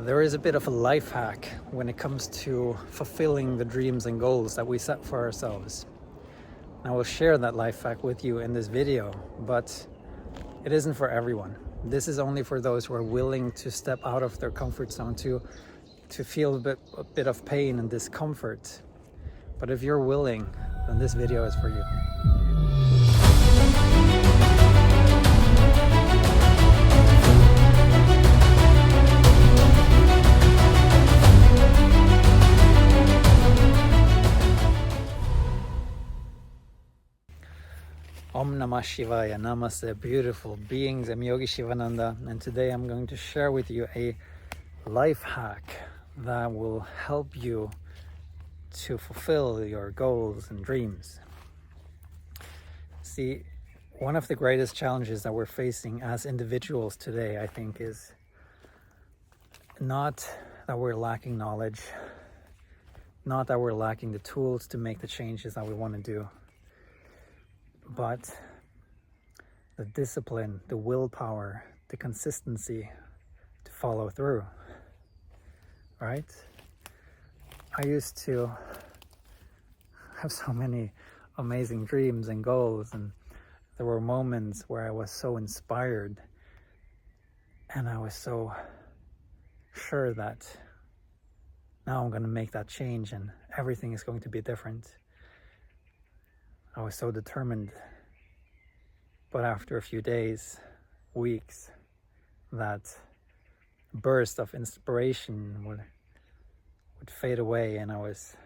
There is a bit of a life hack when it comes to fulfilling the dreams and goals that we set for ourselves. And I will share that life hack with you in this video, but it isn't for everyone. This is only for those who are willing to step out of their comfort zone, to feel a bit of pain and discomfort. But if you're willing, then this video is for you. Om Namah Shivaya, Namaste, beautiful beings. I'm Yogi Shivananda, and today I'm going to share with you a life hack that will help you to fulfill your goals and dreams. See, one of the greatest challenges that we're facing as individuals today, I think, is not that we're lacking knowledge, not that we're lacking the tools to make the changes that we want to do, but the discipline, the willpower, the consistency to follow through, right? I used to have so many amazing dreams and goals, and there were moments where I was so inspired and I was so sure that now I'm going to make that change and everything is going to be different. I was so determined, but after a few days, weeks, that burst of inspiration would fade away, and I was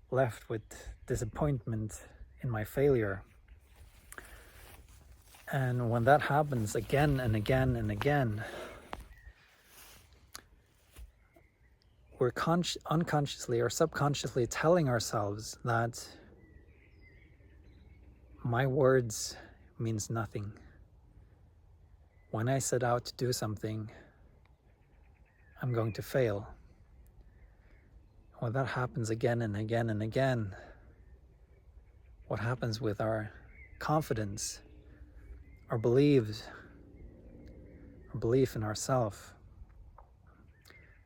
left with disappointment in my failure. And when that happens again and again and again, we're unconsciously or subconsciously telling ourselves that my words means nothing. When I set out to do something, I'm going to fail. When that happens again and again and again, what happens with our confidence, our belief in ourselves?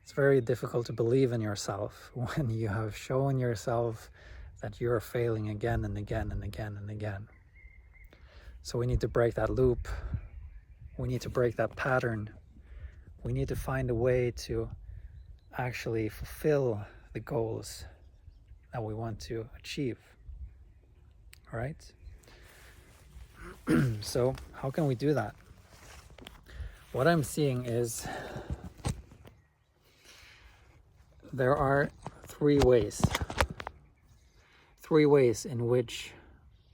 It's very difficult to believe in yourself when you have shown yourself that you're failing again and again and again and again. So we need to break that loop. We need to break that pattern. We need to find a way to actually fulfill the goals that we want to achieve. All right? So how can we do that? What I'm seeing is there are three ways in which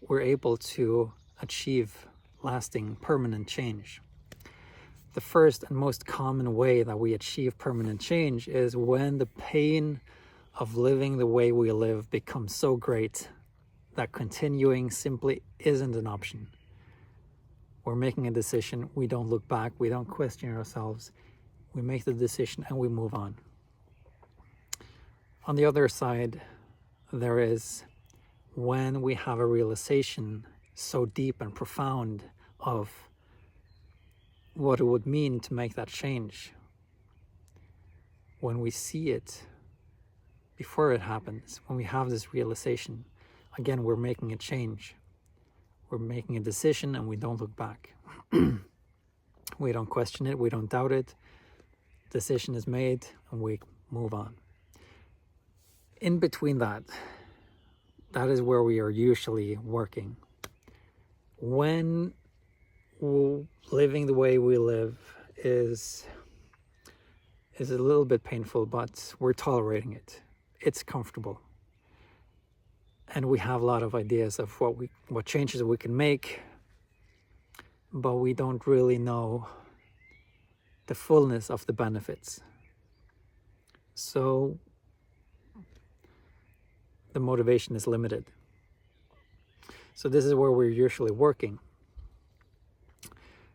we're able to achieve lasting, permanent change. The first and most common way that we achieve permanent change is when the pain of living the way we live becomes so great that continuing simply isn't an option. We're making a decision, we don't look back, we don't question ourselves, we make the decision and we move on. On the other side, there is when we have a realization so deep and profound of what it would mean to make that change. When we see it before it happens, when we have this realization, again, we're making a change. We're making a decision and we don't look back. We don't question it, we don't doubt it. Decision is made and we move on. In between that is where we are usually working. When living the way we live is a little bit painful, but we're tolerating it. It's comfortable. And we have a lot of ideas of what changes we can make, but we don't really know the fullness of the benefits. So the motivation is limited. So this is where we're usually working.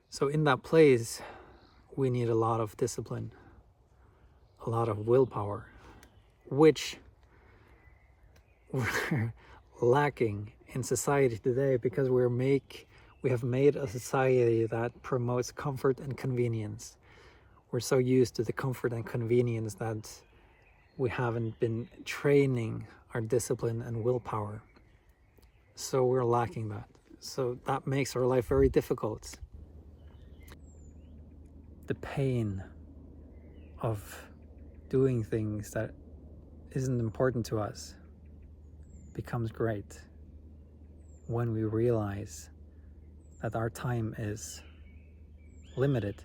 So in that place, we need a lot of discipline, a lot of willpower, which we're lacking in society today because we have made a society that promotes comfort and convenience. We're so used to the comfort and convenience that we haven't been training our discipline and willpower. So we're lacking that. So that makes our life very difficult. The pain of doing things that isn't important to us becomes great when we realize that our time is limited.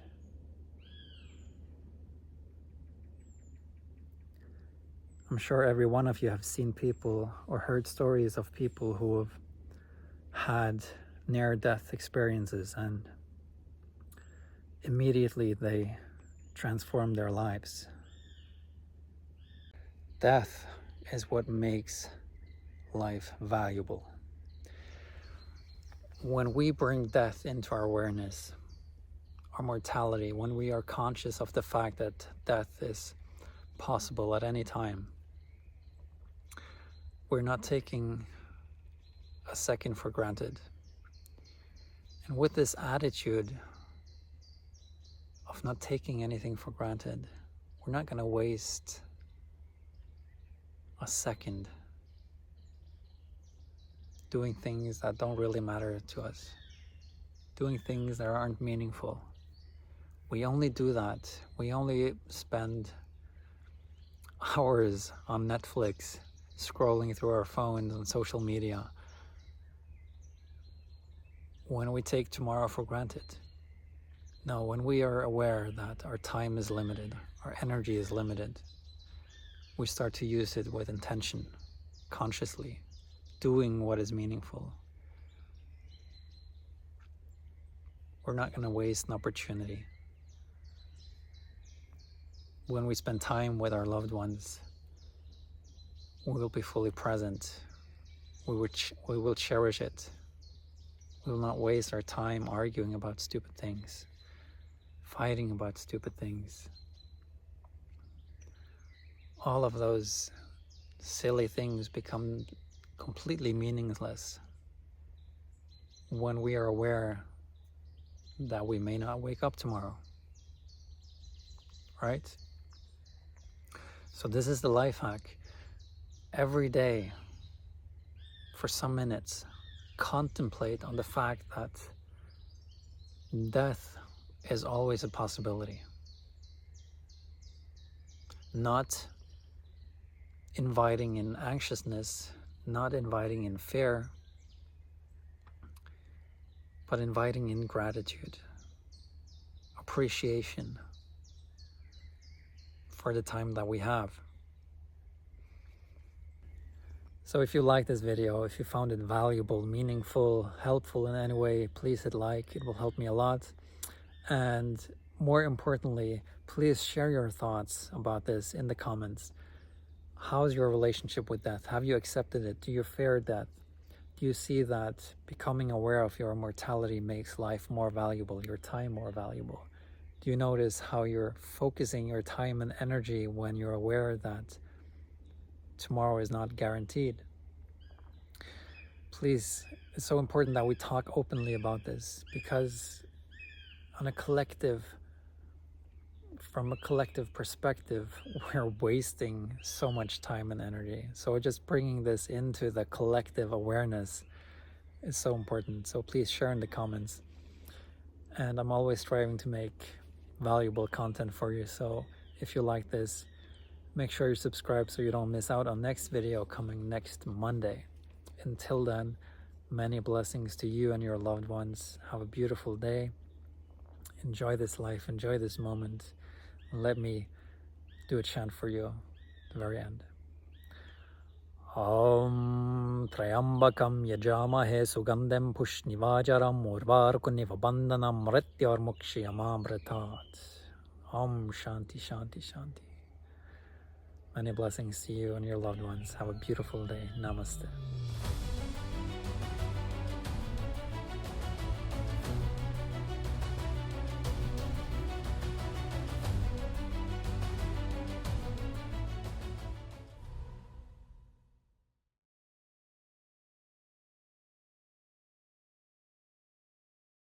I'm sure every one of you have seen people or heard stories of people who have had near-death experiences and immediately they transform their lives. Death is what makes life valuable. When we bring death into our awareness, our mortality, when we are conscious of the fact that death is possible at any time, we're not taking a second for granted. And with this attitude of not taking anything for granted, we're not going to waste a second doing things that don't really matter to us, doing things that aren't meaningful. We only do that. We only spend hours on Netflix, scrolling through our phones and social media, when we take tomorrow for granted. No, when we are aware that our time is limited, our energy is limited, we start to use it with intention, consciously, doing what is meaningful. We're not going to waste an opportunity. When we spend time with our loved ones, we will be fully present. We will cherish it. We will not waste our time arguing about stupid things, fighting about stupid things. All of those silly things become completely meaningless when we are aware that we may not wake up tomorrow, right? So this is the life hack. Every day, for some minutes, contemplate on the fact that death is always a possibility. Not inviting in anxiousness, not inviting in fear, but inviting in gratitude, appreciation for the time that we have. So if you like this video, if you found it valuable, meaningful, helpful in any way, please hit like. It will help me a lot. And more importantly, please share your thoughts about this in the comments. How's your relationship with death? Have you accepted it? Do you fear death? Do you see that becoming aware of your mortality makes life more valuable, your time more valuable? Do you notice how you're focusing your time and energy when you're aware that tomorrow is not guaranteed? Please, it's so important that we talk openly about this, because from a collective perspective, we're wasting so much time and energy. So just bringing this into the collective awareness is so important. So please share in the comments. And I'm always striving to make valuable content for you. So if you like this, make sure you subscribe so you don't miss out on next video coming next Monday. Until then, many blessings to you and your loved ones. Have a beautiful day. Enjoy this life, enjoy this moment. Let me do a chant for you at the very end. Om Trayambakam Yajamahe Sugandhem Pushnivajaram Urvarkuniva Bandhanam Mrityarmukshiyamamritat. Om Shanti Shanti Shanti. Many blessings to you and your loved ones. Have a beautiful day. Namaste.